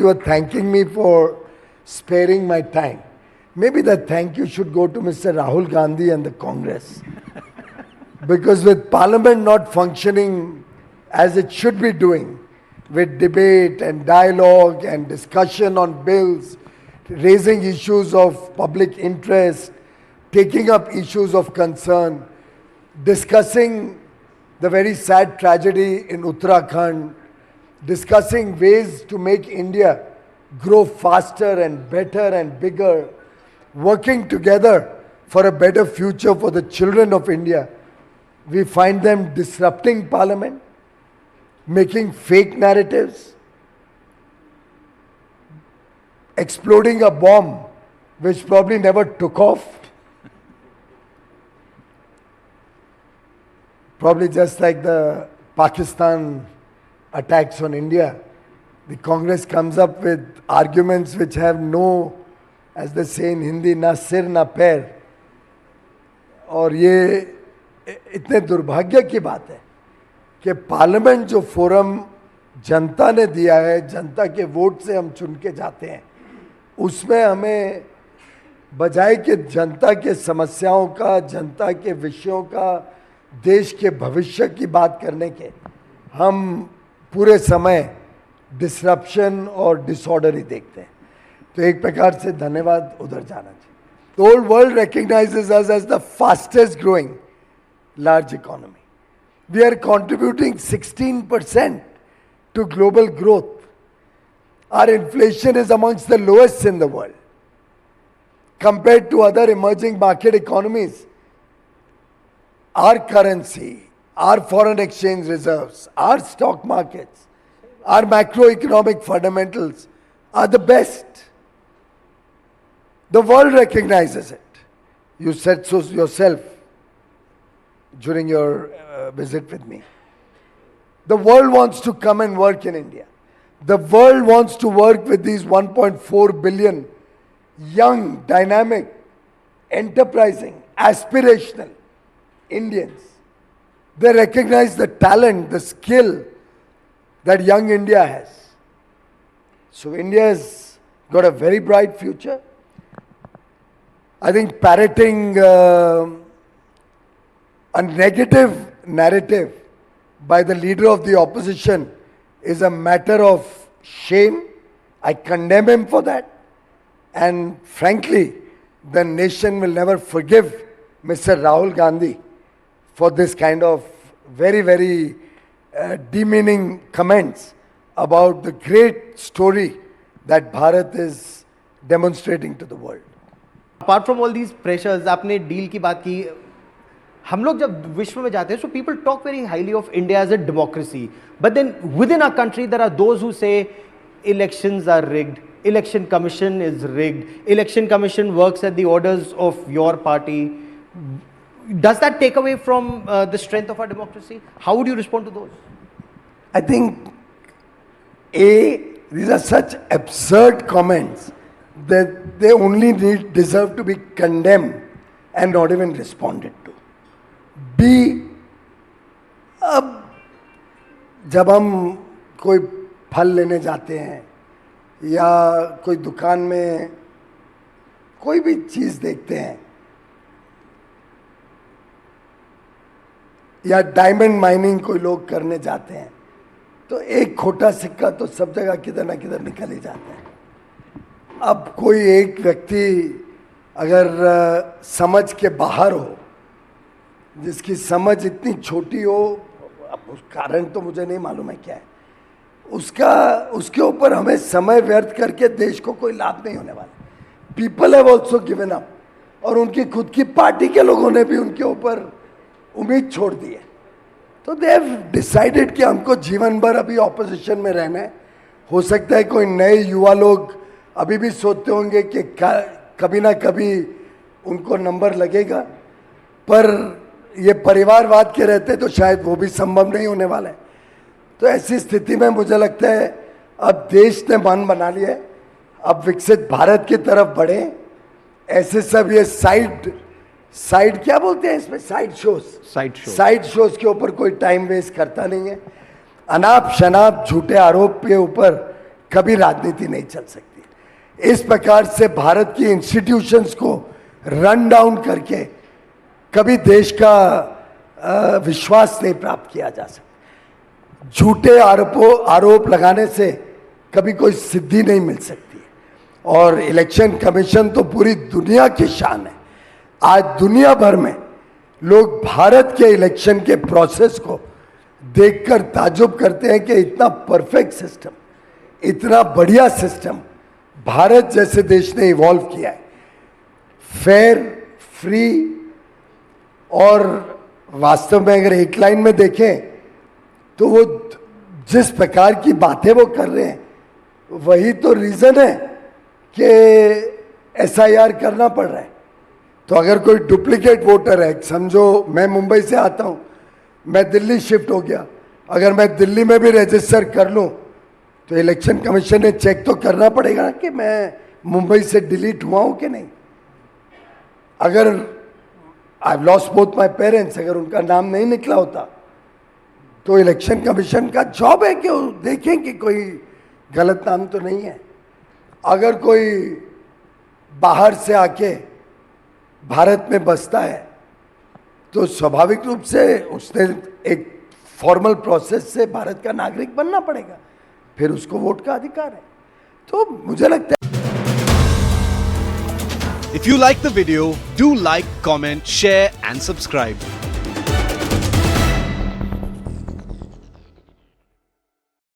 You are thanking me for sparing my time. Maybe the thank you should go to Mr. Rahul Gandhi and the Congress. Because with Parliament not functioning as it should be doing, with debate and dialogue and discussion on bills, raising issues of public interest, taking up issues of concern, discussing the very sad tragedy in Uttarakhand, discussing ways to make India grow faster and better and bigger, working together for a better future for the children of India. We find them disrupting Parliament, making fake narratives, exploding a bomb which probably never took off. Probably just like the Pakistan attacks on India, the Congress comes up with arguments which have no, as they say in Hindi, na sir na pair. और ये इतने दुर्भाग्य की बात है कि parliament जो forum जनता ने दिया है, जनता के वोट से हम चुन के जाते हैं, उसमें हमें बजाय कि जनता के समस्याओं का, जनता के विषयों का, देश के भविष्य की बात करने के, हम पूरे समय डिसरप्शन और डिसऑर्डर ही देखते हैं. तो एक प्रकार से धन्यवाद उधर जाना चाहिए. The whole world recognizes us as the fastest growing large economy. We are contributing 16% to global growth. Our inflation is amongst the lowest in the world. Compared to other emerging market economies, our currency, our foreign exchange reserves, our stock markets, our macroeconomic fundamentals are the best. The world recognizes it. You said so yourself during your visit with me. The world wants to come and work in India. The world wants to work with these 1.4 billion young, dynamic, enterprising, aspirational Indians. They recognize the talent, the skill that young India has. So India's got a very bright future. I think parroting a negative narrative by the leader of the opposition is a matter of shame. I condemn him for that. And frankly, the nation will never forgive Mr. Rahul Gandhi for this kind of very, very demeaning comments about the great story that Bharat is demonstrating to the world. Apart from all these pressures, आपने deal की बात की. हम लोग जब विश्व में जाते हैं, so people talk very highly of India as a democracy. But then within our country, there are those who say elections are rigged, election commission is rigged, election commission works at the orders of your party. Does that take away from the strength of our democracy? How would you respond to those? I think, these are such absurd comments that they only deserve to be condemned and not even responded to. B, अब जब हम कोई फल लेने जाते हैं या कोई दुकान में कोई भी चीज़ देखते हैं या डायमंड माइनिंग कोई लोग करने जाते हैं, तो एक खोटा सिक्का तो सब जगह किधर ना किधर निकल ही जाता है. अब कोई एक व्यक्ति अगर समझ के बाहर हो, जिसकी समझ इतनी छोटी हो, अब उस कारण तो मुझे नहीं मालूम है क्या है, उसके ऊपर हमें समय व्यर्थ करके देश को कोई लाभ नहीं होने वाला. People have also given up, और उनकी खुद की पार्टी के लोगों ने भी उनके ऊपर उम्मीद छोड़ दी है. तो दे हैव डिसाइडेड कि हमको जीवन भर अभी ऑपोजिशन में रहना है. हो सकता है कोई नए युवा लोग अभी भी सोचते होंगे कि कभी ना कभी उनको नंबर लगेगा, पर ये परिवारवाद के रहते तो शायद वो भी संभव नहीं होने वाला है. तो ऐसी स्थिति में मुझे लगता है अब देश ने मन बना लिया है, अब विकसित भारत की तरफ बढ़े. ऐसे सब ये साइड क्या बोलते हैं इसमें, साइड शोज के ऊपर कोई टाइम वेस्ट करता नहीं है. अनाप शनाप झूठे आरोप के ऊपर कभी राजनीति नहीं चल सकती। इस प्रकार से भारत की इंस्टीट्यूशंस को रन डाउन करके कभी देश का विश्वास नहीं प्राप्त किया जा सकता। झूठे आरोप लगाने से कभी कोई सिद्धि नहीं मिल सकती है। और इलेक्शन कमीशन तो पूरी दुनिया की शान है। आज दुनिया भर में लोग भारत के इलेक्शन के प्रोसेस को देखकर ताजुब करते हैं कि इतना परफेक्ट सिस्टम, इतना बढ़िया सिस्टम भारत जैसे देश ने इवॉल्व किया है। फेयर, फ्री, और वास्तव में अगर एक लाइन में देखें तो वो जिस प्रकार की बातें वो कर रहे हैं वही तो रीज़न है कि SIR करना पड़ रहा है। तो अगर कोई डुप्लीकेट वोटर है, समझो मैं मुंबई से आता हूँ, मैं दिल्ली शिफ्ट हो गया, अगर मैं दिल्ली में भी रजिस्टर कर लूँ तो इलेक्शन कमीशन ने चेक तो करना पड़ेगा ना कि मैं मुंबई से डिलीट हुआ हूँ कि नहीं। अगर I have lost both my parents, अगर उनका नाम नहीं निकला होता तो इलेक्शन कमीशन का जॉब है कि वो देखें कि कोई गलत नाम तो नहीं है। अगर कोई बाहर से आके भारत में बसता है तो स्वाभाविक रूप से उसने एक फॉर्मल प्रोसेस से भारत का नागरिक बनना पड़ेगा, फिर उसको वोट का अधिकार है। तो मुझे लगता है If you like the video, do like, comment, share and subscribe.